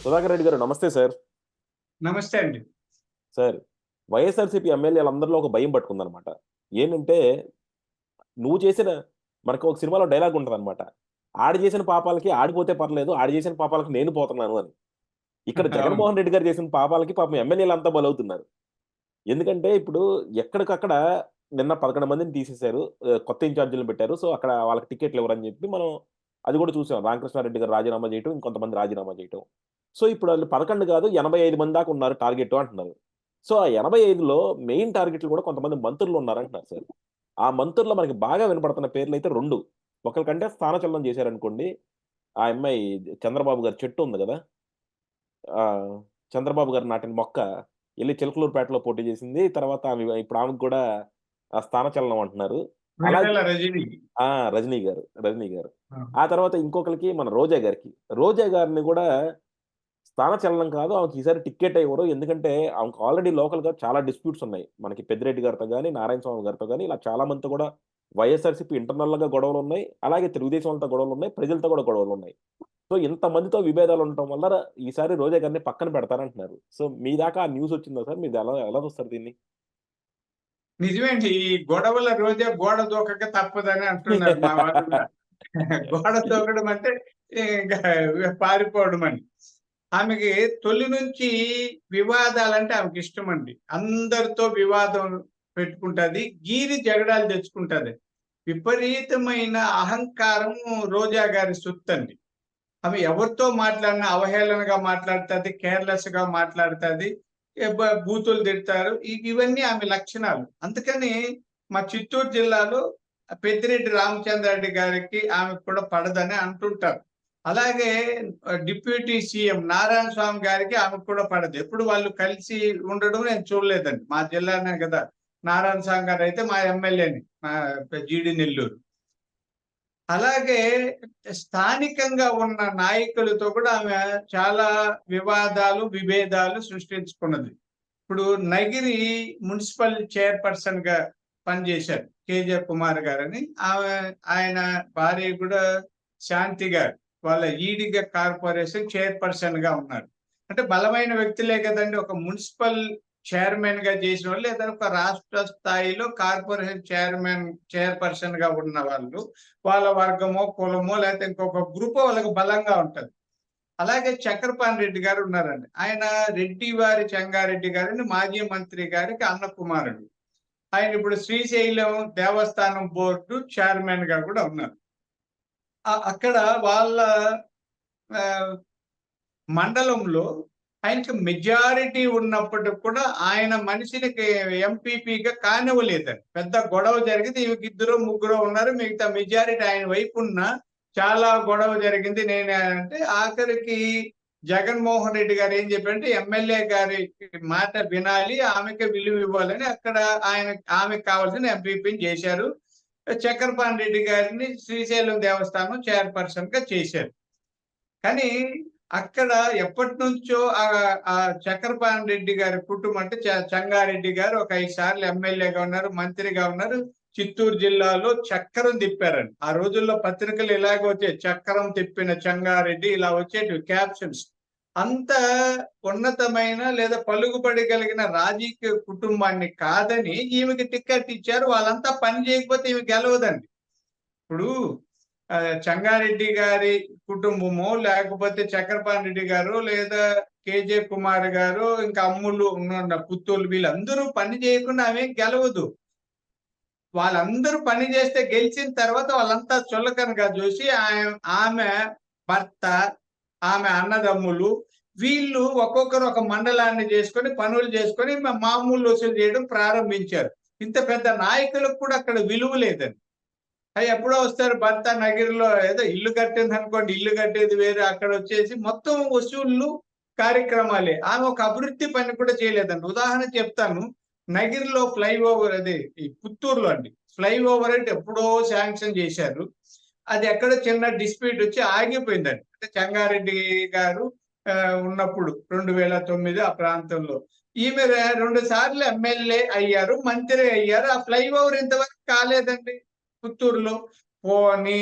సుధాకర్ రెడ్డి గారు నమస్తే సార్. నమస్తే అండి. సార్, వైఎస్ఆర్‌సీపీ ఎమ్మెల్యేలందరిలో ఒక భయం పట్టుకుందనమాట. ఏంటంటే, నువ్వు చేసిన మనకు ఒక సినిమాలో డైలాగ్ ఉంటదనమాట. ఆడు చేసిన పాపాలకి ఆడిపోతే పర్లేదు. ఆడు చేసిన పాపాలకి నేను పోతున్నాను అని. ఇక్కడ అవును. జగన్మోహన్ రెడ్డి గారు చేసిన పాపాలకి పాపం ఎమ్మెల్యేలంతా బలవుతున్నారు. ఎందుకంటే, ఇప్పుడు ఎక్కడికక్కడ నిన్న 11 మందిని తీసేశారు. కొత్త ఇన్‌చార్జీలని పెట్టారు. సో, అక్కడ వాళ్ళకి టికెట్లు ఇవ్వరని చెప్పి మనం అది కూడా చూసాం. రామకృష్ణారెడ్డి గారు రాజీనామా చేయటం, ఇంకొంతమంది రాజీనామా చేయటం. సో, ఇప్పుడు ఆళ్ళు 11 కాదు 85 మంది దాకా ఉన్నారు టార్గెటు అంటున్నారు. సో, ఆ 85లో మెయిన్ టార్గెట్‌లు కూడా కొంతమంది మంత్రులున్నారంటున్నారు సార్. ఆ మంత్రుల్లో మనకి బాగా వినపడుతున్న పేర్లయితే 2. ఒకళ్ళకంటే స్థానచలనం చేశారనుకోండి. ఆ అమ్మాయి చంద్రబాబు గారి చెట్టు ఉంది గదా! ఆ! చంద్రబాబు గారు నాటిన మొక్క ఎళ్లి చిలకలూరిపేటలో పోటీ చేసింది. తర్వాత ఇప్పుడు ఆమెకు కూడా స్థానచలనం అంటున్నారు. అలాగే విడుదల రజిని. ఆ! రజనీ గారు. ఆ! ఆ తర్వాత ఇంకొకళ్ళకి మన రోజా గారికి. రోజా గారిని గూడా స్థానచలనం కాదు. ఆమెకి ఈసారి టికెట్టే ఇవ్వరు. ఎందుకంటే ఆమెకు ఆల్రెడీ లోకల్‌గా చాలా డిస్ప్యూట్స్ ఉన్నాయి. మనకి పెద్దిరెడ్డి గారితో గాని, నారాయణ స్వామి గారితో గాని ఇలా చాలా మందితో కూడా వైఎస్ఆర్‌సీపీ ఇంటర్నల్‌గా గొడవలున్నాయి. అలాగే తెలుగుదేశం వాళ్ళతో గొడవలున్నాయి. ప్రజలతో కూడా గొడవలున్నాయి. సో, ఇంతమందితో విభేదాలు ఉండటం వల్ల ఈసారి రోజా గారిని పక్కన పెడతారంటున్నారు. సో, మీ దాకా ఆ న్యూస్ వచ్చిందా సార్? మీరు ఎలా ఎలా చూస్తారు దీన్ని? నిజమే అండి. ఈ గొడవల రోజే గోడ దూకక తప్పదని అంటున్నారు మా వాళ్ళు గూడా. గోడ దూకడం అంటే ఇంక పారిపోవడం అని. ఆమెకి తొలి నుంచి వివాదాలంటే ఆమెకిష్టమండి. అందరితో వివాదం పెట్టుకుంటది. గీరి జగడాలు తెచ్చుకుంటది. విపరీతమైన అహంకారం రోజా గారి సొత్తండి. ఆమె ఎవరితో మాట్లాడినా అవహేళనగా మాట్లాడుతది. కేర్‌లెస్‌గా మాట్లాడుతది. బూతులు తిడతారు. ఇవన్నీ ఆమె లక్షణాలు. అందుకని మా చిత్తూరు జిల్లాలో పెద్దిరెడ్డి రామచంద్రారెడ్డి గారికి ఆమెకు కూడా పడదని అంటుంటారు. అలాగే డిప్యూటీ సీఎం నారాయణ స్వామి గారికి ఆమెకు కూడా పడదు. ఎప్పుడు వాళ్ళు కలిసి ఉండడం నేను చూడలేదండి. మా జిల్లానే గదా! నారాయణ స్వామి గారైతే మా ఎమ్మెల్యేని. జీడీ నెల్లూరు. అలాగే స్థానికంగా ఉన్న నాయకులతో కూడా ఆమె చాలా వివాదాలు, విభేదాలు సృష్టించుకున్నది. ఇప్పుడు నగిరి మున్సిపల్ చైర్‌పర్సన్‌గా పనిచేశారు. కేజే కుమార్ గారని. ఆయన భార్య కూడా శాంతి గారు. వాళ్ళ ఈడిగ కార్పొరేషన్ చైర్‌పర్సన్‌గా ఉన్నారు. అంటే బలమైన వ్యక్తులే కదండీ! ఒక మున్సిపల్ చైర్మన్‌గా చేసినోళ్ళు లేదా ఒక రాష్ట్ర స్థాయిలో కార్పొరేషన్ చైర్‌పర్సన్‌గా ఉన్న వాళ్ళు, వాళ్ళ వర్గమో, కులమో లేతే ఇంకొక గ్రూపో వాళ్ళకి బలంగా ఉంటది. అలాగే చక్రపాణి రెడ్డి గారు ఉన్నారండి. ఆయన రెడ్డివారి చెంగారెడ్డి గారని మాజీ మంత్రి గారికి అన్న కుమారుడు. ఆయన ఇప్పుడు శ్రీశైలం దేవస్థానం బోర్డు చైర్మన్‌గా కూడా ఉన్నారు. అక్కడ వాళ్ళ ఆహ్, మండలంలో ఆయనకి మెజారిటీ ఉన్నప్పటికి కూడా ఆయన మనిషినికి ఎంపీపీగా కానివ్వలేదండి. పెద్ద గొడవ జరిగింది. ఈమెకిద్దరో, ముగ్గురో ఉన్నారు. మిగతా మెజారిటీ ఆయన వైపున్న చాలా గొడవ జరిగింది. అంటే ఆఖరికి జగన్మోహన్ రెడ్డి గారు ఏం చెప్పారంటే ఎమ్మెల్యే గారి మాట వినాలి. ఆమెకే విలువ ఇవ్వాలని అక్కడ ఆమెకు కావాల్సిన ఎంపీపీని చేశారు. చక్రపాణి రెడ్డి గారిని శ్రీశైలం దేవస్థానం చైర్‌పర్సన్‌గా చేశారు. కానీ అక్కడ ఎప్పటినుంచో ఆ చక్రపాణి రెడ్డి గారి కుటుంబం అంటే చెంగారెడ్డి గారు ఒక 5 సార్లు ఎమ్మెల్యేగా ఉన్నారు, మంత్రిగా ఉన్నారు. చిత్తూరు జిల్లాలో చక్రం తిప్పారండి. ఆ రోజుల్లో పత్రికలు ఇలాగే వచ్చేవి. చక్రం తిప్పిన చెంగారెడ్డి ఇలా వచ్చేటివి క్యాప్షన్స్. అంత ఉన్నతమైన లేదా పలుకుబడి కలిగిన రాజకీయ కుటుంబాన్ని కాదని ఈమెకి టికెట్ ఇచ్చారు. వాళ్ళంతా పని చేయకపోతే ఈమె గెలవదండి. ఇప్పుడు చెంగారెడ్డి గారి కుటుంబమో, లేకపోతే చక్రపాణి రెడ్డి గారో, లేదా కేజే కుమార్ గారో, ఇంకా అమ్ములు ఉన్న పుత్తూర్లు వీళ్ళందరూ పని చేయకుండా ఆమె గెలవదు. వాళ్ళందరూ పని చేస్తే గెలిచిన తర్వాత వాళ్ళంతా చులకనగా చూసి ఆమె భర్త, ఆమె అన్నదమ్ములు వీళ్ళు ఒక్కొక్కరు ఒక మండలాన్ని చేసుకొని, పనులు చేసుకొని మామూలు వసూలు చేయడం ప్రారంభించారు. ఇంత పెద్ద నాయకులకు కూడా అక్కడ విలువ లేదండి. ఎప్పుడో వస్తారు భర్త నగిరిలో ఏదో ఇల్లు కట్టిందనుకోండి, ఇల్లు కట్టేది వేరు. అక్కడొచ్చేసి మొత్తం వసూళ్ళు, కార్యక్రమాలే. ఆమె ఒక అభివృద్ధి పని కూడా చేయలేదండి. ఉదాహరణకు చెప్తాను. నగిరిలో ఫ్లైఓవర్ అది ఈ పుత్తూరులో అండి. ఫ్లైఓవర్ అంటే ఎప్పుడో శాంక్షన్ చేశారు. అది ఎక్కడో చిన్న డిస్ప్యూట్ వచ్చి ఆగిపోయిందండి. అంటే చెంగారెడ్డి గారు ఉన్నప్పుడు 2009 ఆ ప్రాంతంలో. ఈమె 2 సార్లు ఎమ్మెల్యే అయ్యారు, మంత్రి అయ్యారు. ఆ ఫ్లైఓవర్ ఇంతవరకు కాలేదండి పుత్తూరులో. పోనీ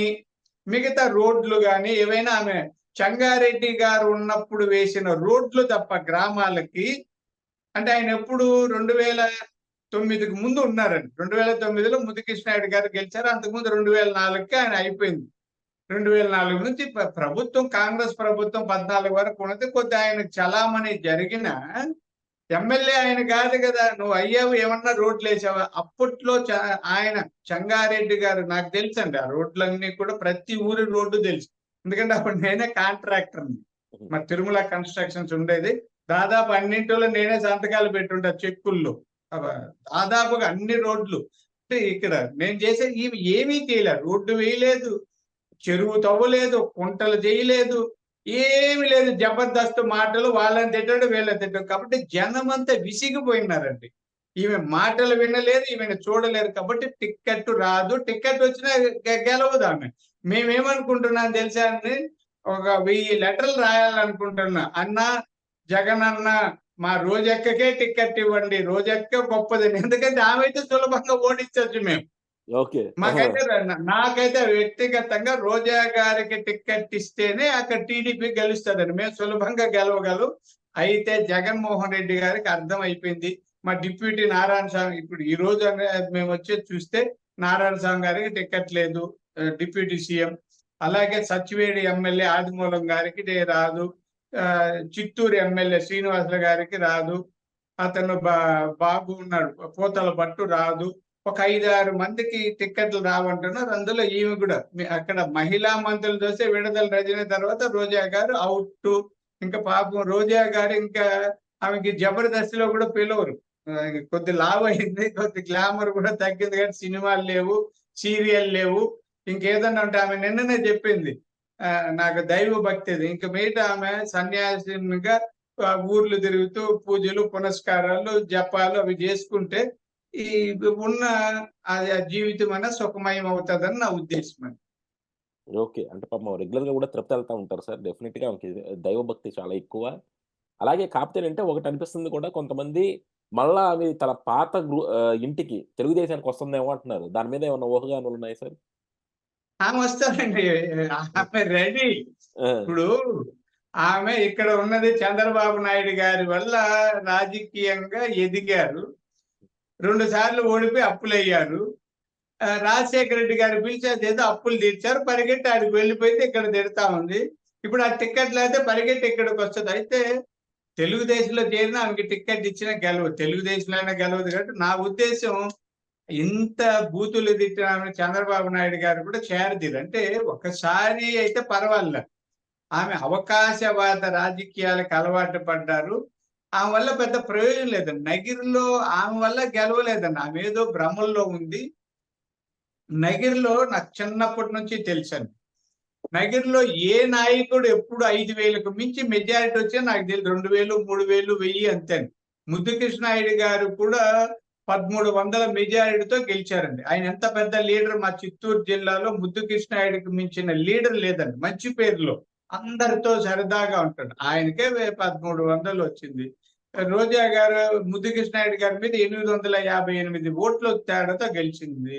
మిగతా రోడ్లు గాని ఏవైనా ఆమె చెంగారెడ్డి గారు ఉన్నప్పుడు వేసిన రోడ్లు తప్ప గ్రామాలకి, అంటే ఆయన ఎప్పుడు 2009కి ముందు ఉన్నారండి. 2009లో ముద్దుకృష్ణారెడ్డి గారు గెలిచారు. అంతకుముందు 2004కి ఆయన అయిపోయింది. 2004 నుంచి ప్రభుత్వం, కాంగ్రెస్ ప్రభుత్వం 14 వరకు ఉన్నది. కొద్దిగా ఆయనకు చలామణి జరిగిన ఎమ్మెల్యే ఆయన కాదు కదా! నువ్వు అయ్యావు, ఏమన్నా రోడ్లేసావా? అప్పట్లో ఆయన చెంగారెడ్డి గారు, నాకు తెలుసండి ఆ రోడ్లన్నీ కూడా, ప్రతి ఊరి రోడ్డు తెలుసు. ఎందుకంటే అప్పుడు నేనే కాంట్రాక్టర్‌ని. మా తిరుమల కన్‌స్ట్రక్షన్స్ ఉండేది. దాదాపు అన్నింటిలో నేనే సంతకాలు పెట్టుంటా చెక్కుల్లో. అవ దాదాపుగా అన్ని రోడ్లు. అంటే ఇక్కడ నేను చేసేది ఏమీ చేయలే. రోడ్డు వేయలేదు, చెరువు తవ్వలేదు, కుంటలు చేయలేదు, ఏమి లేదు. జబర్దస్త్ మాటలు, వాళ్ళని తిట్టడు, వీళ్ళని తిట్టడు. కాబట్టి జనమంతా విసిగిపోయినారండి. ఈమె మాటలు వినలేరు, ఈమెను చూడలేరు. కాబట్టి టిక్కెట్ రాదు. టిక్కెట్ వచ్చినా గెలవదు ఆమె. మేమేమనుకుంటున్నాం తెలుసా అండి? ఒక 1000 లెటర్లు రాయాలనుకుంటున్నా. అన్నా, జగనన్న మా రోజక్కకే టిక్కెట్ ఇవ్వండి. రోజక్క గొప్పదని. ఎందుకంటే ఆమె అయితే సులభంగా ఓడించొచ్చు మేము. ఓకే. మాకైతే నాకైతే వ్యక్తిగతంగా రోజా గారికి టిక్కెట్ ఇస్తేనే అక్కడ టీడీపీ గెలుస్తదండి. మేము సులభంగా గెలవగలం. అయితే జగన్మోహన్ రెడ్డి గారికి అర్థమైపోయింది. మా డిప్యూటీ నారాయణ స్వామి, ఇప్పుడు ఈ రోజు మేము వచ్చేది చూస్తే నారాయణ స్వామి గారికి టిక్కెట్ లేదు, డిప్యూటీ సీఎం. అలాగే సచివేడి ఎమ్మెల్యే ఆదిమూలం గారికి రాదు. చిత్తూరు ఎమ్మెల్యే శ్రీనివాసులు గారికి రాదు. అతను బాబు ఉన్నాడు, పోతల పట్టు రాదు. ఒక 5-6 మందికి టిక్కెట్లు రావంటున్నారు. అందులో ఈమె కూడా. అక్కడ మహిళా మంత్రులు చూస్తే విడుదల రజని తర్వాత రోజా గారు అవుట్. ఇంకా పాపం రోజా గారు ఇంకా ఆమెకి జబర్దస్తిలో కూడా పిలవరు. కొద్ది లావు అయింది, కొద్ది గ్లామర్ కూడా తగ్గింది, కానీ సినిమాలు లేవు, సీరియల్ లేవు. ఇంకేదన్నా ఉంటే ఆమె నిన్ననే చెప్పింది, నాకు దైవ భక్తి అది. ఇంక మీట ఆమె సన్యాసినిగా ఊర్లు తిరుగుతూ పూజలు, పునస్కారాలు, జపాలు అవి చేసుకుంటే ఈ ఉన్న జీవితం అన్న సుఖమయం అవుతుందని నా ఉద్దేశం అండి. ఓకే. అంటే పాపం రెగ్యులర్‌గా గూడా తిరుపతెళ్తా ఉంటారు సార్. డెఫినిట్‌గా ఆమెకి దైవభక్తి చాలా ఎక్కువ. అలాగే కాకపోతే ఏంటంటే ఒకటనిపిస్తుంది కూడా, కొంతమంది మళ్ళా ఆమె తన పాత ఇంటికి తెలుగుదేశానికి వస్తుందేమో అంటున్నారు. దాని మీద ఏమన్నా ఊహాగానాలున్నాయా సార్? ఆమె వస్తారండి. ఆమె రెడీ. ఆ! ఇప్పుడు ఆమె ఇక్కడ ఉన్నది చంద్రబాబు నాయుడు గారి వల్ల రాజకీయంగా ఎదిగారు. 2 సార్లు ఓడిపోయి అప్పులయ్యారు. రాజశేఖర రెడ్డి గారు పిలిచి అదేదో అప్పులు తీర్చారు. పరిగెట్టి ఆడికి వెళ్ళిపోయింది. ఇక్కడ తిడతా ఉంది. ఇప్పుడు ఆ టిక్కెట్ లేకపోతే పరిగెట్టి ఇక్కడికొస్తది. అయితే తెలుగుదేశంలో చేరినా ఆమెకి టిక్కెట్ ఇచ్చినా గెలవదు. తెలుగుదేశంలో అయినా గెలవదు కాబట్టి నా ఉద్దేశం, ఇంత బూతులు తిట్టిన ఆమె చంద్రబాబు నాయుడు గారు కూడా చేరదీరు. అంటే ఒకసారి అయితే పర్వాలేదు. ఆమె అవకాశవాద రాజకీయాలకు అలవాటు పడ్డారు. ఆమె వల్ల పెద్ద ప్రయోజనం లేదండి. నగిరిలో ఆమె వల్ల గెలవలేదండి. ఆమె ఏదో భ్రమల్లో ఉంది. నగిరిలో నాకు చిన్నప్పటి నుంచి తెలుసండి. నగిరిలో ఏ నాయకుడు ఎప్పుడు 5,000కు మించి మెజారిటీ వచ్చా నాకు తెలియదు. 2,000, 3,000, 1000 అంతే. ముద్దుకృష్ణారెడ్డి గారు కూడా 1300 మెజారిటీతో గెలిచారండి. ఆయన ఎంత పెద్ద లీడర్. మా చిత్తూరు జిల్లాలో ముద్దుకృష్ణారెడ్డికి మించిన లీడర్ లేదండి. మంచి పేరులో అందరితో సరదాగా ఉంటాడు. ఆయనకే 1300 వచ్చింది. రోజా గారు ముద్దుకృష్ణారెడ్డి గారి మీద 858 ఓట్ల తేడాతో గెలిచింది.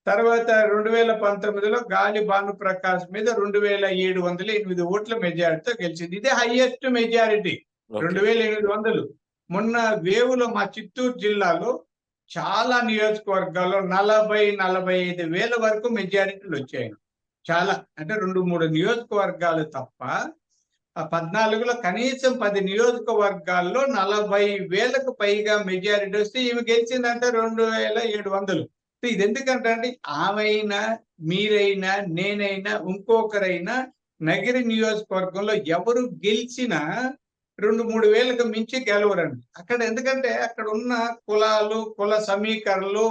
తర్వాత 2019లో గాలి భానుప్రకాష్ మీద 2708 ఓట్ల మెజారిటీతో గెలిచింది. ఇదే హైయెస్ట్ మెజారిటీ, ఓకే. 2700. మొన్న వేవులో మా చిత్తూరు జిల్లాలో చాలా నియోజకవర్గాల్లో 40-45 వేల వరకు మెజారిటీలు వచ్చాయి. చాలా అంటే 2-3 నియోజకవర్గాలు తప్ప 14లో కనీసం 10 నియోజకవర్గాల్లో 40,000కు పైగా మెజారిటీ వస్తే ఈమె గెలిచిందంటే 2700. ఇది ఎందుకంటే అండి, ఆమెైనా, మీరైనా, నేనైనా, ఇంకొకరైనా నగిరి నియోజకవర్గంలో ఎవరు గెలిచినా 2-3 వేలకు మించి గెలవరండి. అక్కడ ఎందుకంటే అక్కడ ఉన్న కులాలు, కుల సమీకరణలు,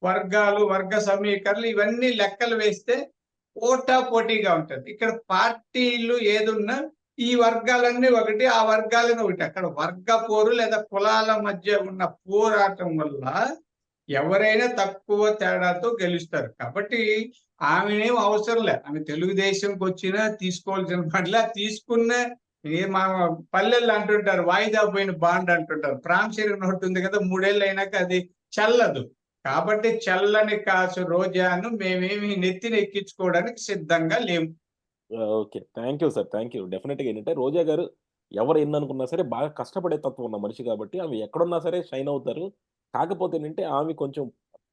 వర్గాలు, వర్గ సమీకరణలు ఇవన్నీ లెక్కలు వేస్తే పోటాపోటీగా ఉంటది. ఇక్కడ పార్టీలు ఏదున్నా ఈ వర్గాలన్నీ ఒకటి, ఆ వర్గాలన్నీ ఒకటి. అక్కడ వర్గ పోరు లేదా కులాల మధ్య ఉన్న పోరాటం వల్ల ఎవరైనా తక్కువ తేడాతో గెలుస్తారు. కాబట్టి ఆమెనేం అవసరం లే. ఆమె తెలుగుదేశంకి వచ్చినా తీసుకోవాల్సిన పనిలే. తీసుకున్న మా పల్లెల్లో అంటుంటారు, వాయిదా పోయిన బాండ్ అంటుంటారు. ప్రామిసరీ నోట్ ఉంది కదా, 3 ఏళ్ళు అయినాక అది చెల్లదు. కాబట్టి చల్లని కాసు రోజాను మేమేమి నెత్తిన ఎక్కించుకోవడానికి సిద్ధంగా లేము. Okay. Thank you sir. Thank you. డెఫినిట్‌గా ఏంటంటే రోజా గారు ఎవరు ఎన్ననుకున్నా సరే బాగా కష్టపడే తత్వం ఉన్న మనిషి కాబట్టి ఆమె ఎక్కడున్నా సరే షైన్ అవుతారు. కాకపోతే ఏంటంటే ఆమె కొంచెం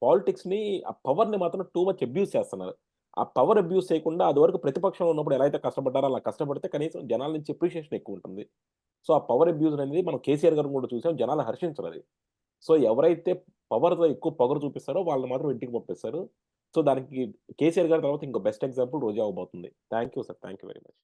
పాలిటిక్స్‌ని ఆ పవర్‌ని మాత్రం టూ మచ్ అబ్యూజ్ చేస్తున్నారు. ఆ పవర్ అబ్యూజ్ చేయకుండా అదివరకు ప్రతిపక్షంలో ఉన్నప్పుడు ఎలా అయితే కష్టపడ్డారో అలా కష్టపడితే కనీసం జనాల నుంచి అప్రిషియేషన్ ఎక్కువుంటుంది. సో, ఆ పవర్ అబ్యూజ్ అనేది మనం కేసీఆర్ గారిని కూడా చూసాం. జనాలు హర్షించరది. సో, ఎవరైతే పవర్‌తో ఎక్కువ పొగరు చూపిస్తారో వాళ్ళని మాత్రం ఇంటికి పంపిస్తారు. సో, దానికి కేసీఆర్ గారి తర్వాత ఇంకో బెస్ట్ ఎగ్జాంపుల్ రోజా అవ్వబోతుంది. Thank you sir. Thank you very much.